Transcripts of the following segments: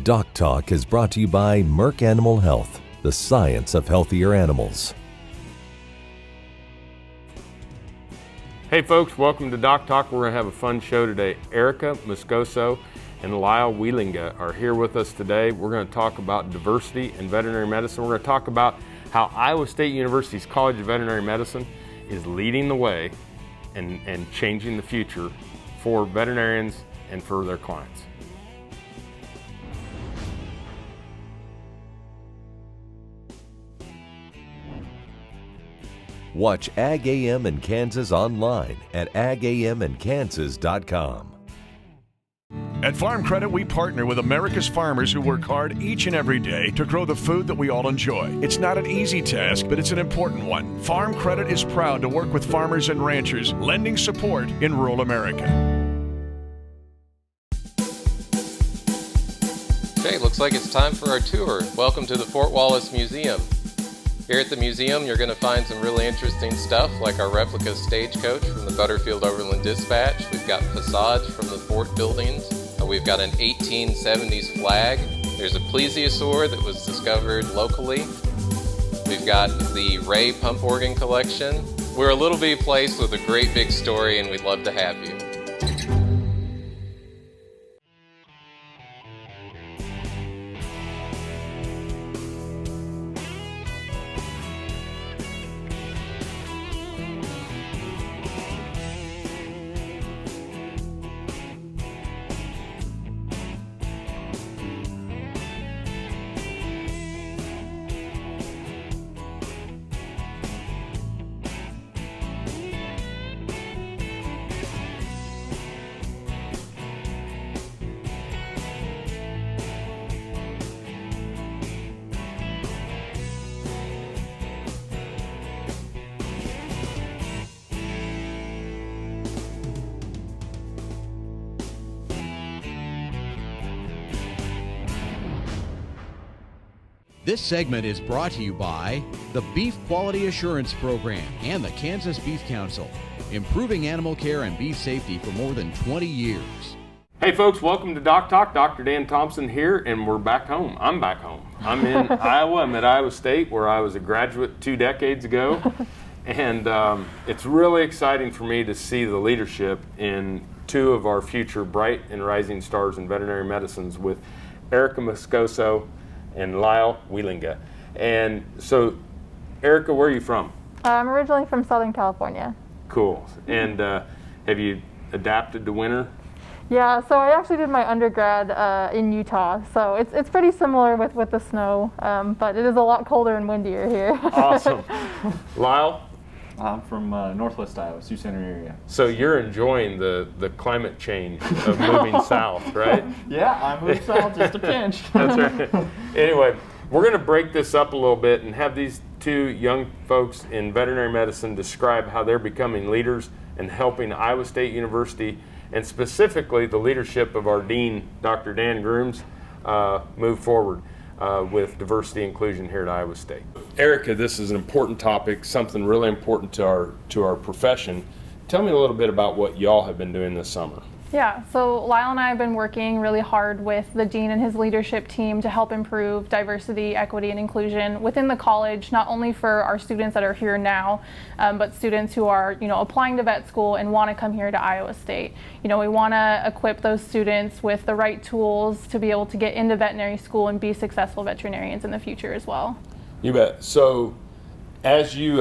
DocTalk is brought to you by Merck Animal Health, the science of healthier animals. Hey folks, welcome to DocTalk. We're going to have a fun show today. Erica Moscoso and Lyle Wielinga are here with us today. We're going to talk about diversity in veterinary medicine. We're going to talk about how Iowa State University's College of Veterinary Medicine is leading the way and changing the future for veterinarians and for their clients. Watch Ag AM in Kansas online at agamandkansas.com. At Farm Credit, we partner with America's farmers who work hard each and every day to grow the food that we all enjoy. It's not an easy task, but it's an important one. Farm Credit is proud to work with farmers and ranchers, lending support in rural America. Okay, looks like it's time for our tour. Welcome to the Fort Wallace Museum. Here at the museum, you're going to find some really interesting stuff like our replica stagecoach from the Butterfield Overland Dispatch. We've got facades from the fort buildings. We've got an 1870s flag. There's a plesiosaur that was discovered locally. We've got the Ray pump organ collection. We're a little bitty place with a great big story, and we'd love to have you. This segment is brought to you by the Beef Quality Assurance Program and the Kansas Beef Council, improving animal care and beef safety for more than 20 years. Hey folks, welcome to DocTalk. Dr. Dan Thomson here, and we're back home. I'm back home. I'm in Iowa. I'm at Iowa State, where I was a graduate 2 decades ago. And it's really exciting for me to see the leadership in 2 of our future bright and rising stars in veterinary medicines with Erica Moscoso and Lyle Wielinga. And so, Erica, where are you from? I'm originally from Southern California. Cool. And have you adapted to winter? Yeah, so I actually did my undergrad in Utah, so it's pretty similar with the snow, but it is a lot colder and windier here. Awesome. Lyle? I'm from Northwest Iowa, Sioux Center area. So you're enjoying the climate change of moving south, right? Yeah, I moved south just a pinch. That's right. Anyway, we're going to break this up a little bit and have these 2 young folks in veterinary medicine describe how they're becoming leaders and helping Iowa State University, and specifically the leadership of our dean, Dr. Dan Grooms, move forward with diversity inclusion here at Iowa State. Erica, this is an important topic, something really important to our profession. Tell me a little bit about what y'all have been doing this summer. Yeah, so Lyle and I have been working really hard with the dean and his leadership team to help improve diversity, equity, and inclusion within the college, not only for our students that are here now, but students who are, applying to vet school and want to come here to Iowa State. We want to equip those students with the right tools to be able to get into veterinary school and be successful veterinarians in the future as well. You bet. So, as you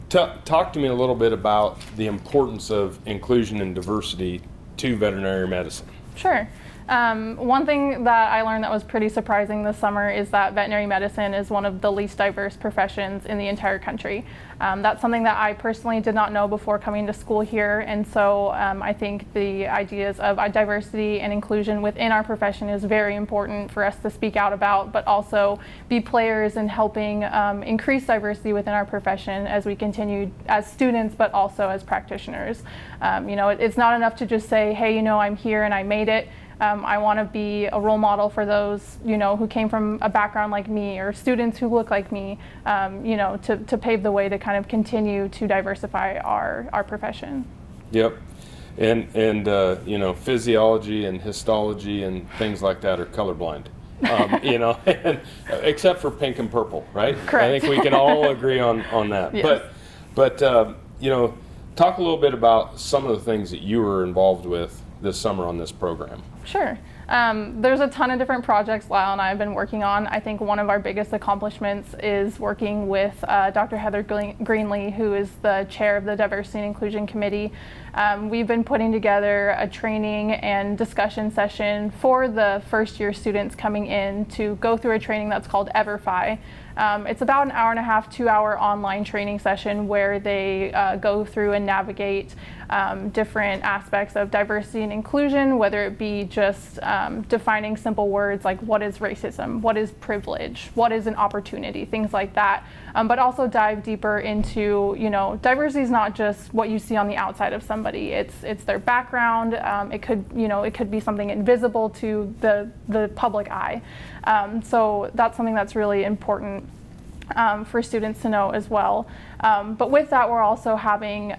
talk to me a little bit about the importance of inclusion and diversity to veterinary medicine. Sure. One thing that I learned that was pretty surprising this summer is that veterinary medicine is one of the least diverse professions in the entire country. That's something that I personally did not know before coming to school here, and so I think the ideas of diversity and inclusion within our profession is very important for us to speak out about, but also be players in helping increase diversity within our profession as we continue as students, but also as practitioners. It's not enough to just say, hey, I'm here and I made it. I want to be a role model for those, who came from a background like me, or students who look like me, to pave the way to kind of continue to diversify our profession. Yep. And physiology and histology and things like that are colorblind. You know, except for pink and purple, right? Correct. I think we can all agree on that. Yes. But you know, talk a little bit about some of the things that you were involved with this summer on this program. Sure. There's a ton of different projects Lyle and I have been working on. I think one of our biggest accomplishments is working with Dr. Heather Greenlee, who is the chair of the Diversity and Inclusion Committee. We've been putting together a training and discussion session for the first year students coming in to go through a training that's called EverFi. It's about an hour and a half, 2-hour online training session where they go through and navigate different aspects of diversity and inclusion, whether it be just defining simple words like what is racism, what is privilege, what is an opportunity, things like that, but also dive deeper into, you know, diversity is not just what you see on the outside of somebody. It's their background. It could be something invisible to the public eye. So that's something that's really important for students to know as well. But with that, we're also having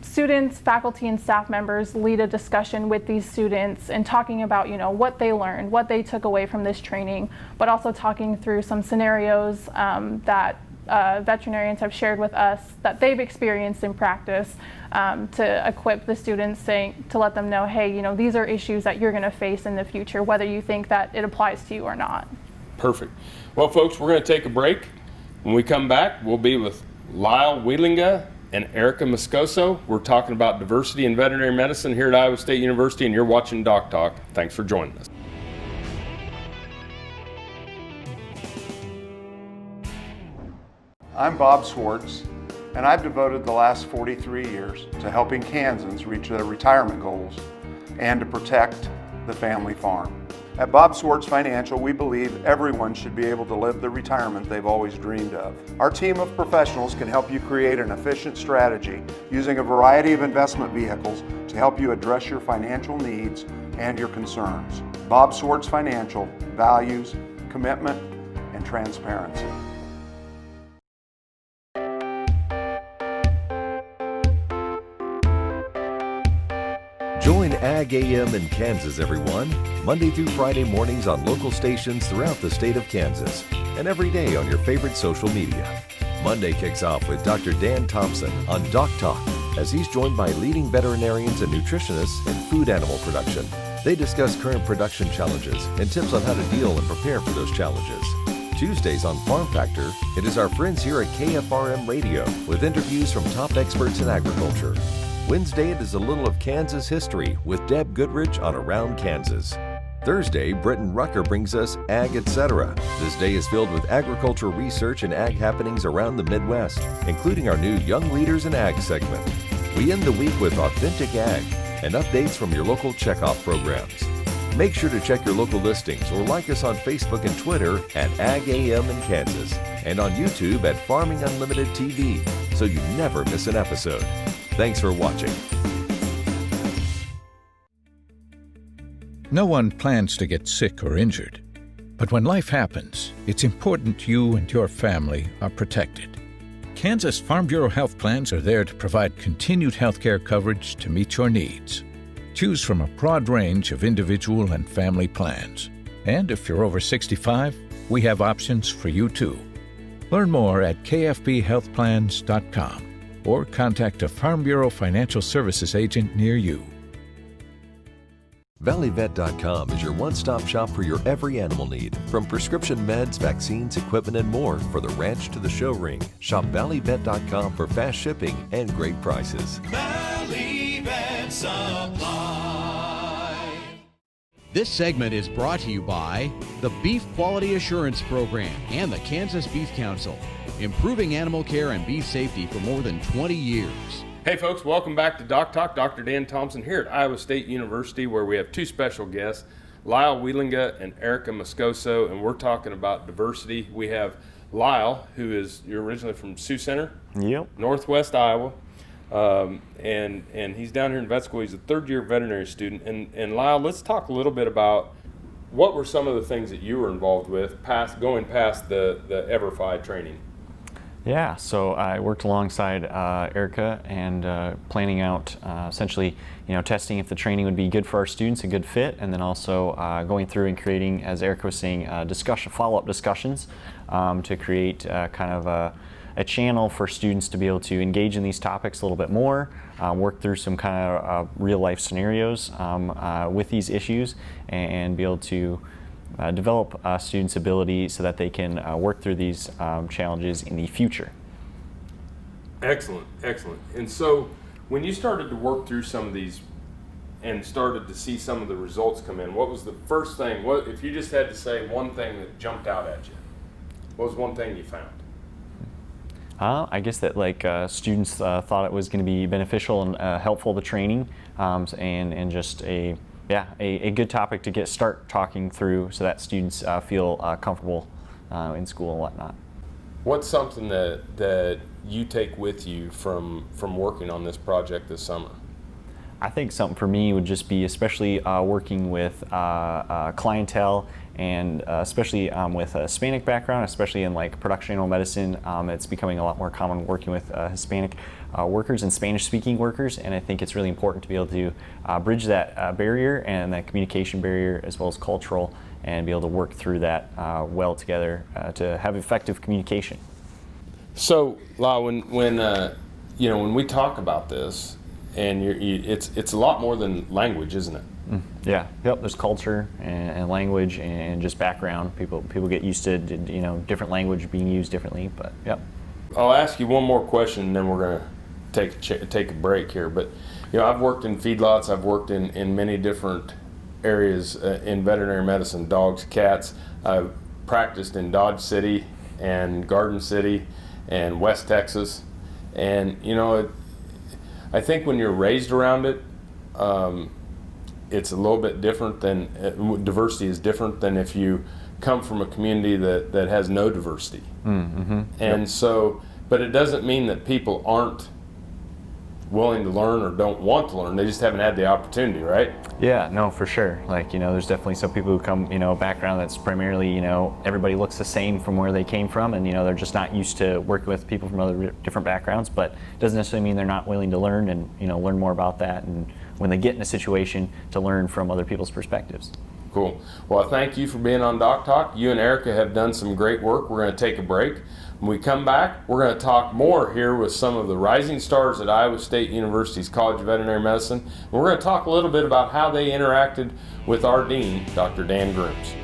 students, faculty, and staff members lead a discussion with these students and talking about, you know, what they learned, what they took away from this training, but also talking through some scenarios that veterinarians have shared with us that they've experienced in practice to equip the students, to let them know, hey, you know, these are issues that you're going to face in the future, whether you think that it applies to you or not. Perfect. Well, folks, we're going to take a break. When we come back, we'll be with Lyle Wielinga and Erica Moscoso. We're talking about diversity in veterinary medicine here at Iowa State University, and you're watching DocTalk. Thanks for joining us. I'm Bob Schwartz, and I've devoted the last 43 years to helping Kansans reach their retirement goals and to protect the family farm. At Bob Schwartz Financial, we believe everyone should be able to live the retirement they've always dreamed of. Our team of professionals can help you create an efficient strategy using a variety of investment vehicles to help you address your financial needs and your concerns. Bob Schwartz Financial values commitment and transparency. Join Ag AM in Kansas, everyone, Monday through Friday mornings on local stations throughout the state of Kansas, and every day on your favorite social media. Monday kicks off with Dr. Dan Thomson on DocTalk, as he's joined by leading veterinarians and nutritionists in food animal production. They discuss current production challenges and tips on how to deal and prepare for those challenges. Tuesdays on Farm Factor, it is our friends here at KFRM Radio with interviews from top experts in agriculture. Wednesday, it is a little of Kansas history with Deb Goodrich on Around Kansas. Thursday, Britton Rucker brings us Ag Etc. This day is filled with agriculture research and ag happenings around the Midwest, including our new Young Leaders in Ag segment. We end the week with Authentic Ag and updates from your local checkoff programs. Make sure to check your local listings or like us on Facebook and Twitter at Ag AM in Kansas and on YouTube at Farming Unlimited TV, so you never miss an episode. Thanks for watching. No one plans to get sick or injured. But when life happens, it's important you and your family are protected. Kansas Farm Bureau health plans are there to provide continued health care coverage to meet your needs. Choose from a broad range of individual and family plans. And if you're over 65, we have options for you too. Learn more at kfbhealthplans.com. or contact a Farm Bureau Financial Services agent near you. ValleyVet.com is your one-stop shop for your every animal need. From prescription meds, vaccines, equipment, and more for the ranch to the show ring. Shop ValleyVet.com for fast shipping and great prices. Valley Vet Supply. This segment is brought to you by the Beef Quality Assurance Program and the Kansas Beef Council, improving animal care and beef safety for more than 20 years. Hey folks, welcome back to DocTalk. Dr. Dan Thomson here at Iowa State University, where we have two special guests, Lyle Wielinga and Erica Moscoso, and we're talking about diversity. We have Lyle, you're originally from Sioux Center, Northwest Iowa, and he's down here in vet school. He's a third-year veterinary student. And Lyle, let's talk a little bit about what were some of the things that you were involved with going past the EverFi training. Yeah, so I worked alongside Erica and planning out essentially, testing if the training would be good for our students, a good fit, and then also going through and creating, as Erica was saying, follow-up discussions to create kind of a channel for students to be able to engage in these topics a little bit more, work through some kind of real-life scenarios with these issues, and be able to develop students' ability so that they can work through these challenges in the future. Excellent, excellent. And so when you started to work through some of these and started to see some of the results come in, what was the first thing, if you just had to say one thing that jumped out at you, what was one thing you found? I guess that students thought it was going to be beneficial and helpful, the training, and just a good topic to start talking through so that students feel comfortable in school and whatnot. What's something that you take with you from working on this project this summer? I think something for me would just be especially working with clientele, and especially with a Hispanic background, especially in production animal medicine. It's becoming a lot more common working with Hispanic workers and Spanish-speaking workers, and I think it's really important to be able to bridge that barrier and that communication barrier as well as cultural, and be able to work through that well together to have effective communication. So, La, when we talk about this, and it's a lot more than language, isn't it? Yeah. Yep. There's culture and language and just background. People get used to different language being used differently. But yep. I'll ask you one more question, and then we're gonna take a break here. But I've worked in feedlots. I've worked in many different areas in veterinary medicine, dogs, cats. I've practiced in Dodge City and Garden City and West Texas, and I think when you're raised around it, it's a little bit different than diversity is different than if you come from a community that has no diversity. Mm-hmm. And so, but it doesn't mean that people aren't willing to learn or don't want to learn. They just haven't had the opportunity, right? Yeah, no, for sure. There's definitely some people who come, a background that's primarily, everybody looks the same from where they came from, and they're just not used to working with people from other different backgrounds. But it doesn't necessarily mean they're not willing to learn and learn more about that, and when they get in a situation to learn from other people's perspectives. Cool. Well, thank you for being on DocTalk. You and Erica have done some great work. We're going to take a break. When we come back, we're going to talk more here with some of the rising stars at Iowa State University's College of Veterinary Medicine. And we're going to talk a little bit about how they interacted with our dean, Dr. Dan Grooms.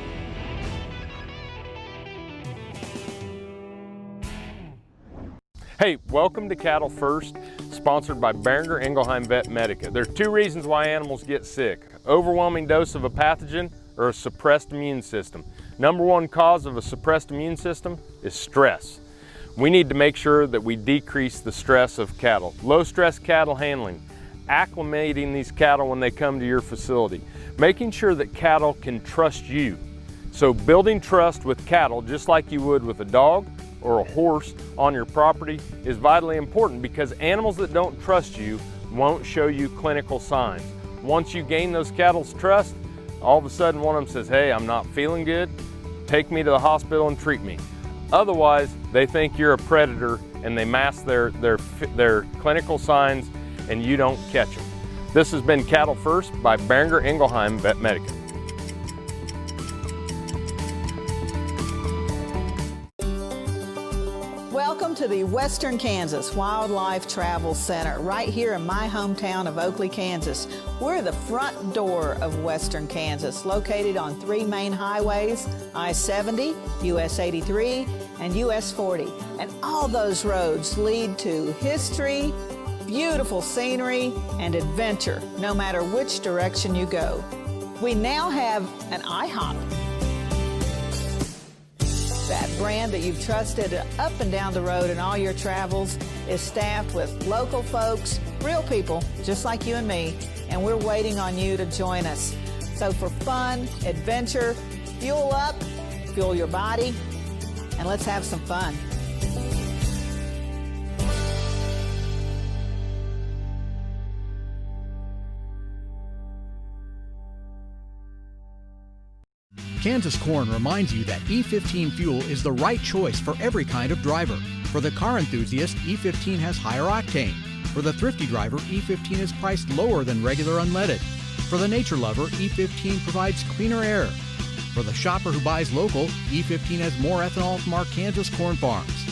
Hey, welcome to Cattle First, sponsored by Boehringer Ingelheim Vet Medica. There are two reasons why animals get sick: overwhelming dose of a pathogen or a suppressed immune system. Number one cause of a suppressed immune system is stress. We need to make sure that we decrease the stress of cattle. Low stress cattle handling, acclimating these cattle when they come to your facility, making sure that cattle can trust you. So building trust with cattle, just like you would with a dog or a horse on your property, is vitally important, because animals that don't trust you won't show you clinical signs. Once you gain those cattle's trust, all of a sudden one of them says, hey, I'm not feeling good, take me to the hospital and treat me. Otherwise, they think you're a predator and they mask their clinical signs and you don't catch them. This has been Cattle First by Boehringer Ingelheim Vet Medica. Welcome to the Western Kansas Wildlife Travel Center, right here in my hometown of Oakley, Kansas. We're the front door of Western Kansas, located on three main highways, I-70, US 83, and US 40. And all those roads lead to history, beautiful scenery, and adventure, no matter which direction you go. We now have an IHOP. That brand that you've trusted up and down the road in all your travels is staffed with local folks, real people, just like you and me, and we're waiting on you to join us. So for fun, adventure, fuel up, fuel your body, and let's have some fun. Kansas Corn reminds you that E15 fuel is the right choice for every kind of driver. For the car enthusiast, E15 has higher octane. For the thrifty driver, E15 is priced lower than regular unleaded. For the nature lover, E15 provides cleaner air. For the shopper who buys local, E15 has more ethanol from our Kansas corn farms.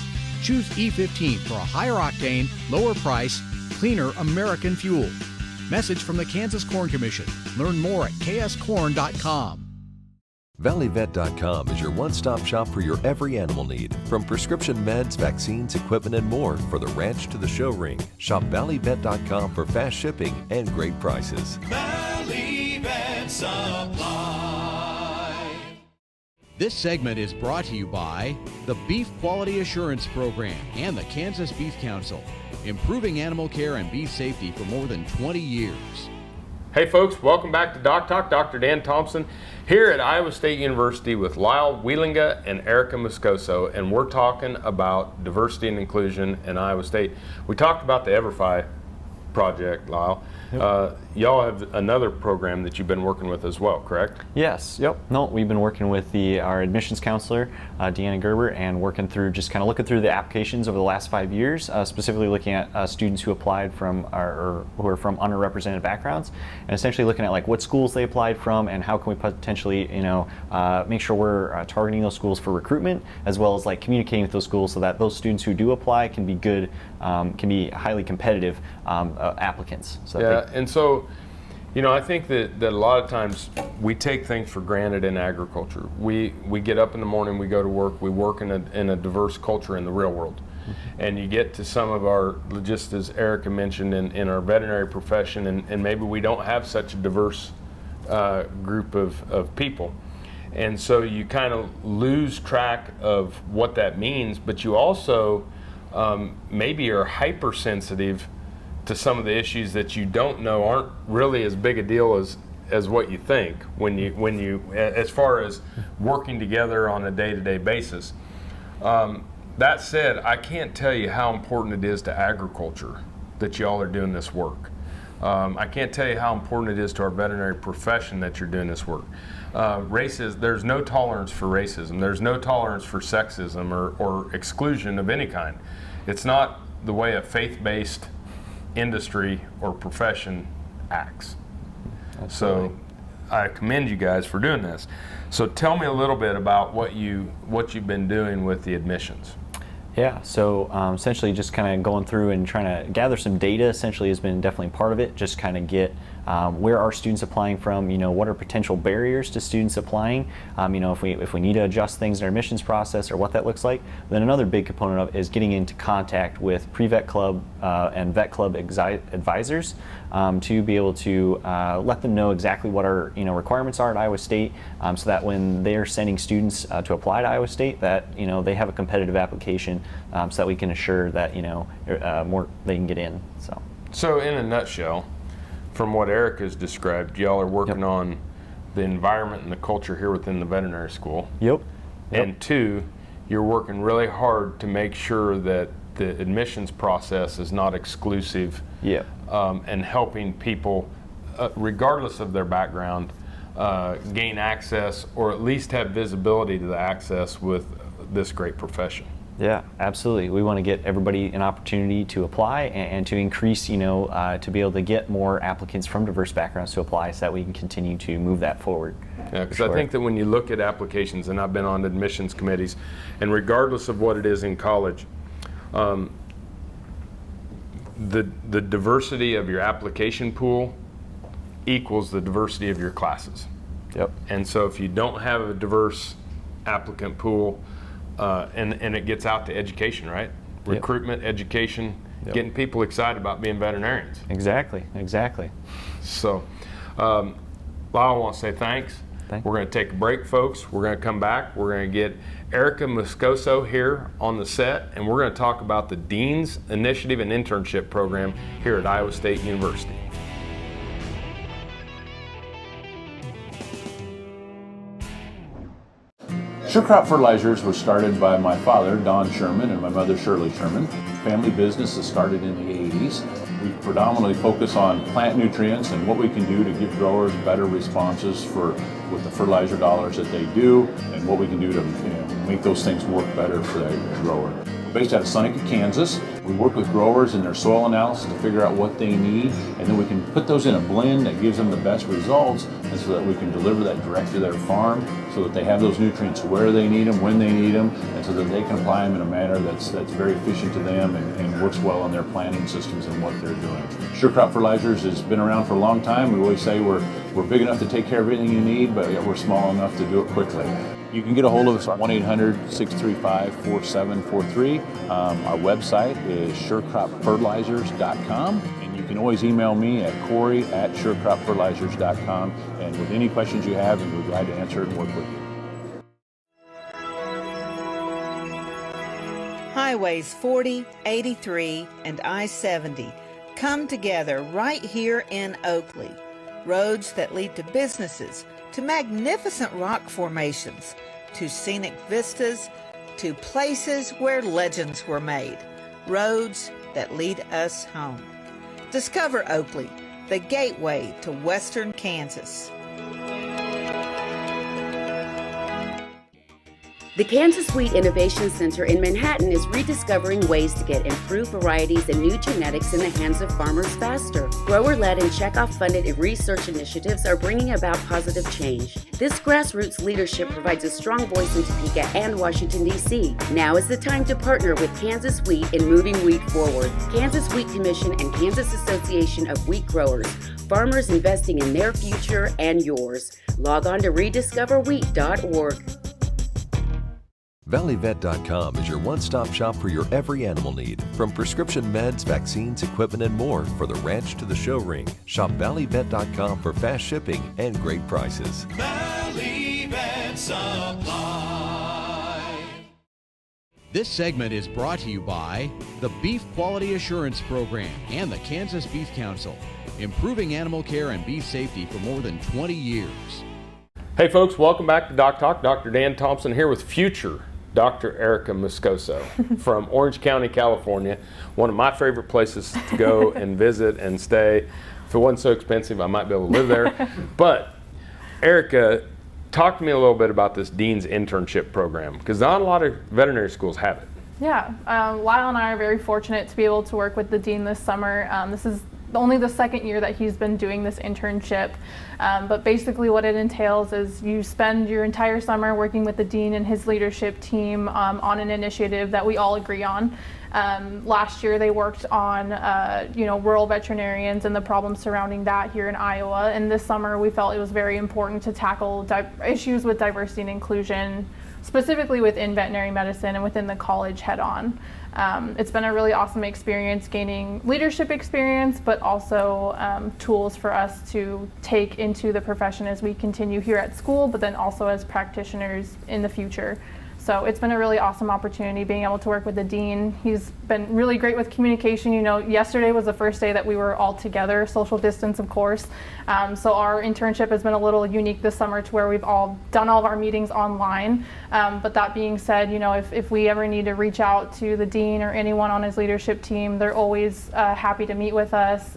Choose E15 for a higher octane, lower price, cleaner American fuel. Message from the Kansas Corn Commission. Learn more at kscorn.com. ValleyVetcom is your one-stop shop for your every animal need. From prescription meds, vaccines, equipment, and more for the ranch to the show ring. Shop ValleyVet.com for fast shipping and great prices. Valley Vet Supply. This segment is brought to you by the Beef Quality Assurance Program and the Kansas Beef Council, improving animal care and beef safety for more than 20 years. Hey folks, welcome back to DocTalk. Dr. Dan Thomson here at Iowa State University with Lyle Wielinga and Erica Moscoso, and we're talking about diversity and inclusion in Iowa State. We talked about the EverFi project, Lyle. Yep. Y'all have another program that you've been working with as well, correct? Yes, yep. No, we've been working with our admissions counselor, Deanna Gerber, and working through, just kind of looking through the applications over the last 5 years, specifically looking at students who applied from, or who are from underrepresented backgrounds, and essentially looking at like what schools they applied from and how can we potentially, make sure we're targeting those schools for recruitment, as well as like communicating with those schools so that those students who do apply can be good, can be highly competitive applicants. So and so, I think that a lot of times we take things for granted in agriculture. We get up in the morning, we go to work, we work in a diverse culture in the real world. Mm-hmm. And you get to some of our, just as Erica mentioned, in our veterinary profession, and maybe we don't have such a diverse group of people. And so you kind of lose track of what that means, but you also maybe are hypersensitive to some of the issues that you don't know aren't really as big a deal as what you think when you as far as working together on a day-to-day basis. That said, I can't tell you how important it is to agriculture that y'all are doing this work. I can't tell you how important it is to our veterinary profession that you're doing this work. There's no tolerance for racism. There's no tolerance for sexism or exclusion of any kind. It's not the way a faith-based industry or profession acts. Absolutely. So I commend you guys for doing this. So tell me a little bit about what you've been doing with the admissions. Yeah, so essentially just kind of going through and trying to gather some data essentially has been definitely part of it. Just kind of get where are students applying from, what are potential barriers to students applying, if we need to adjust things in our admissions process or what that looks like. Then another big component of it is getting into contact with pre-vet club and vet club advisors to be able to let them know exactly what our requirements are at Iowa State, so that when they're sending students to apply to Iowa State, that they have a competitive application, so that we can assure that more they can get in. So in a nutshell, from what Erica's described, y'all are working on the environment and the culture here within the veterinary school. Yep. And two, you're working really hard to make sure that the admissions process is not exclusive. Yeah. And helping people, regardless of their background, gain access or at least have visibility to the access with this great profession. Yeah, absolutely. We want to get everybody an opportunity to apply and to increase, to be able to get more applicants from diverse backgrounds to apply so that we can continue to move that forward. Yeah, because I think that when you look at applications, and I've been on admissions committees, and regardless of what it is in college, the diversity of your application pool equals the diversity of your classes. Yep. And so if you don't have a diverse applicant pool, and it gets out to education, right? Recruitment, education, getting people excited about being veterinarians. Exactly. So, Lyle, I want to say thanks. We're going to take a break, folks. We're going to come back. We're going to get Erica Moscoso here on the set, and we're going to talk about the Dean's Initiative and Internship program here at Iowa State University. SureCrop Fertilizers was started by my father, Don Sherman, and my mother, Shirley Sherman. Family business that started in the 80s. We predominantly focus on plant nutrients and what we can do to give growers better responses for with the fertilizer dollars that they do and what we can do to make those things work better for that grower. We're based out of Seneca, Kansas. We work with growers in their soil analysis to figure out what they need, and then we can put those in a blend that gives them the best results, and so that we can deliver that direct to their farm so that they have those nutrients where they need them, when they need them, and so that they can apply them in a manner that's very efficient to them and works well on their planting systems and what they're doing. Sure Crop Fertilizers has been around for a long time. We always say we're big enough to take care of everything you need, but yet we're small enough to do it quickly. You can get a hold of us at 1-800-635-4743. Our website is surecropfertilizers.com, and you can always email me at Corey@surecropfertilizers.com, and with any questions you have, and we're glad to answer it and work with you. Highways 40, 83, and I-70 come together right here in Oakley. Roads that lead to businesses, to magnificent rock formations, to scenic vistas, to places where legends were made. Roads that lead us home. Discover Oakley, the gateway to Western Kansas. The Kansas Wheat Innovation Center in Manhattan is rediscovering ways to get improved varieties and new genetics in the hands of farmers faster. Grower-led and checkoff-funded research initiatives are bringing about positive change. This grassroots leadership provides a strong voice in Topeka and Washington, D.C. Now is the time to partner with Kansas Wheat in moving wheat forward. Kansas Wheat Commission and Kansas Association of Wheat Growers. Farmers investing in their future and yours. Log on to rediscoverwheat.org. ValleyVet.com is your one-stop shop for your every animal need. From prescription meds, vaccines, equipment, and more for the ranch to the show ring. Shop ValleyVet.com for fast shipping and great prices. Valley Vet Supply. This segment is brought to you by the Beef Quality Assurance Program and the Kansas Beef Council, improving animal care and beef safety for more than 20 years. Hey folks, welcome back to DocTalk. Dr. Dan Thomson here with future Dr. Erica Moscoso from Orange County, California. One of my favorite places to go and visit and stay. If it wasn't so expensive, I might be able to live there. But Erica, talk to me a little bit about this Dean's Internship program, because not a lot of veterinary schools have it. Yeah, Lyle and I are very fortunate to be able to work with the Dean this summer. This is only the second year that he's been doing this internship, but basically what it entails is you spend your entire summer working with the Dean and his leadership team on an initiative that we all agree on. Last year they worked on rural veterinarians and the problems surrounding that here in Iowa, and this summer we felt it was very important to tackle issues with diversity and inclusion, specifically within veterinary medicine and within the college head-on. It's been a really awesome experience gaining leadership experience, but also tools for us to take into the profession as we continue here at school, but then also as practitioners in the future. So it's been a really awesome opportunity being able to work with the Dean. He's been really great with communication. You know, yesterday was the first day that we were all together, social distance of course. So our internship has been a little unique this summer to where we've all done all of our meetings online. But that being said, you know, if we ever need to reach out to the Dean or anyone on his leadership team, they're always happy to meet with us.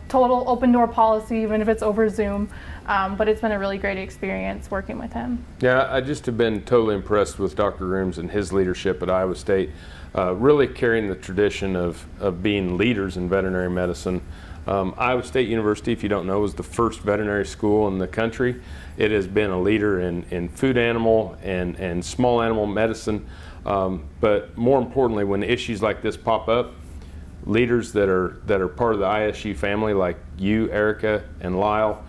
Total open door policy, even if it's over Zoom. But it's been a really great experience working with him. Yeah, I just have been totally impressed with Dr. Rooms and his leadership at Iowa State, really carrying the tradition of being leaders in veterinary medicine. Iowa State University, if you don't know, was the first veterinary school in the country. It has been a leader in food animal and small animal medicine, but more importantly, when issues like this pop up, leaders that are part of the ISU family, like you, Erica, and Lyle,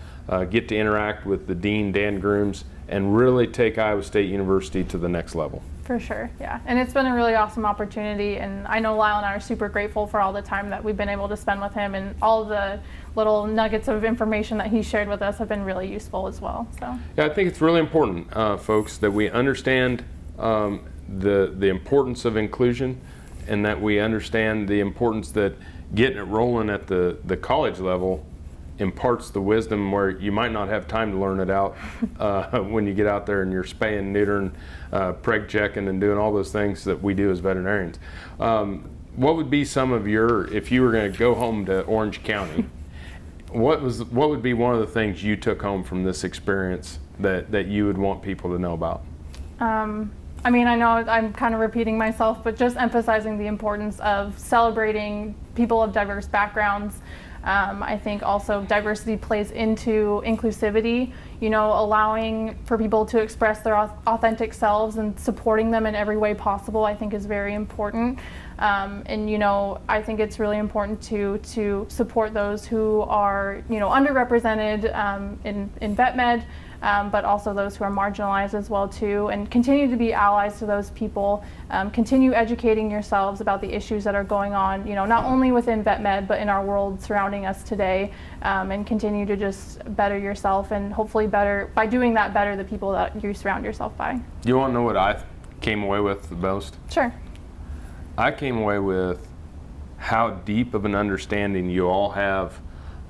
get to interact with the Dean, Dan Grooms, and really take Iowa State University to the next level. For sure, yeah. And it's been a really awesome opportunity, and I know Lyle and I are super grateful for all the time that we've been able to spend with him, and all of the little nuggets of information that he shared with us have been really useful as well. So yeah, I think it's really important, folks, that we understand the importance of inclusion, and that we understand the importance that getting it rolling at the college level imparts the wisdom where you might not have time to learn it out when you get out there and you're spaying, neutering, preg checking, and doing all those things that we do as veterinarians. What would be some of your, if you were going to go home to Orange County, what would be one of the things you took home from this experience that you would want people to know about? I mean, I know I'm kind of repeating myself, but just emphasizing the importance of celebrating people of diverse backgrounds. I think also diversity plays into inclusivity, you know, allowing for people to express their authentic selves and supporting them in every way possible, I think is very important. And, you know, I think it's really important to support those who are, you know, underrepresented in vet med, but also those who are marginalized as well too, and continue to be allies to those people. Continue educating yourselves about the issues that are going on, you know, not only within vet med, but in our world surrounding us today, and continue to just better yourself, and hopefully by doing that, better the people that you surround yourself by. You want to know what I came away with the most? Sure. I came away with how deep of an understanding you all have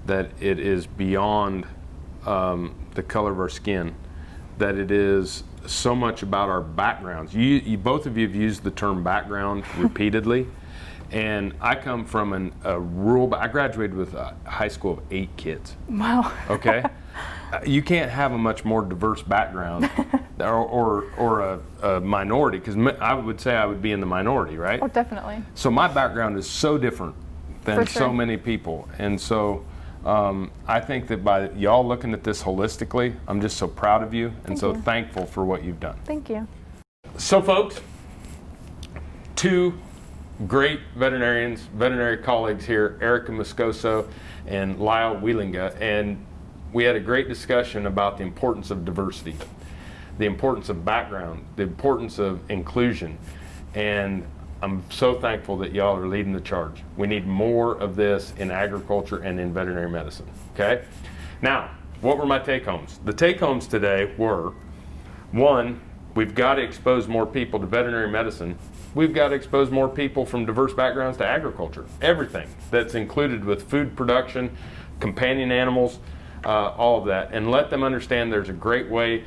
that it is beyond the color of our skin, that it is so much about our backgrounds. You both of you have used the term background repeatedly, and I come from a rural, I graduated with a high school of 8 kids. Wow. Okay? You can't have a much more diverse background or a minority, because I would say I would be in the minority, right? Oh, definitely. So my background is so different than so many people, and so I think that by y'all looking at this holistically, I'm just so proud of you and so thankful for what you've done. Thank you. So folks, 2 great veterinary colleagues here, Erica Moscoso and Lyle Wielinga, and we had a great discussion about the importance of diversity, the importance of background, the importance of inclusion, and I'm so thankful that y'all are leading the charge. We need more of this in agriculture and in veterinary medicine, okay? Now, what were my take-homes? The take-homes today were, 1, we've got to expose more people to veterinary medicine. We've got to expose more people from diverse backgrounds to agriculture. Everything that's included with food production, companion animals, all of that, and let them understand there's a great way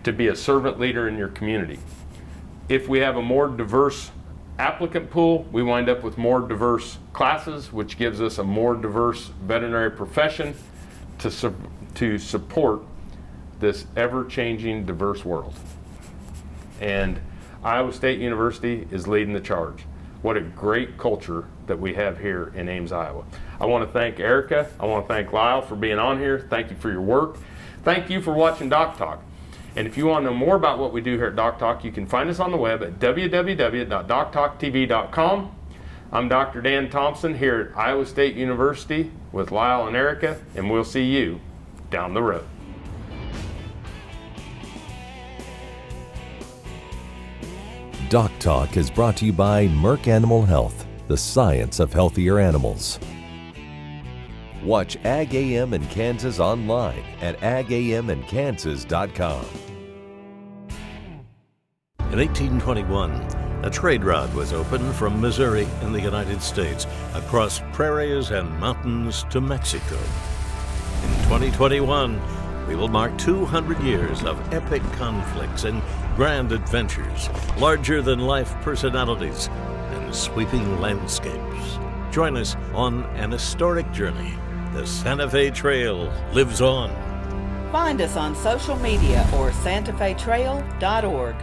to be a servant leader in your community. If we have a more diverse applicant pool, we wind up with more diverse classes, which gives us a more diverse veterinary profession to support this ever-changing diverse world. And Iowa State University is leading the charge. What a great culture that we have here in Ames, Iowa. I want to thank Erica. I want to thank Lyle for being on here. Thank you for your work. Thank you for watching DocTalk. And if you want to know more about what we do here at DocTalk, you can find us on the web at www.doctalktv.com. I'm Dr. Dan Thomson here at Iowa State University with Lyle and Erica, and we'll see you down the road. DocTalk is brought to you by Merck Animal Health, the science of healthier animals. Watch Ag AM in Kansas online at agaminkansas.com. In 1821, a trade route was opened from Missouri in the United States across prairies and mountains to Mexico. In 2021, we will mark 200 years of epic conflicts and grand adventures, larger-than-life personalities, and sweeping landscapes. Join us on an historic journey. The Santa Fe Trail lives on. Find us on social media or santafetrail.org.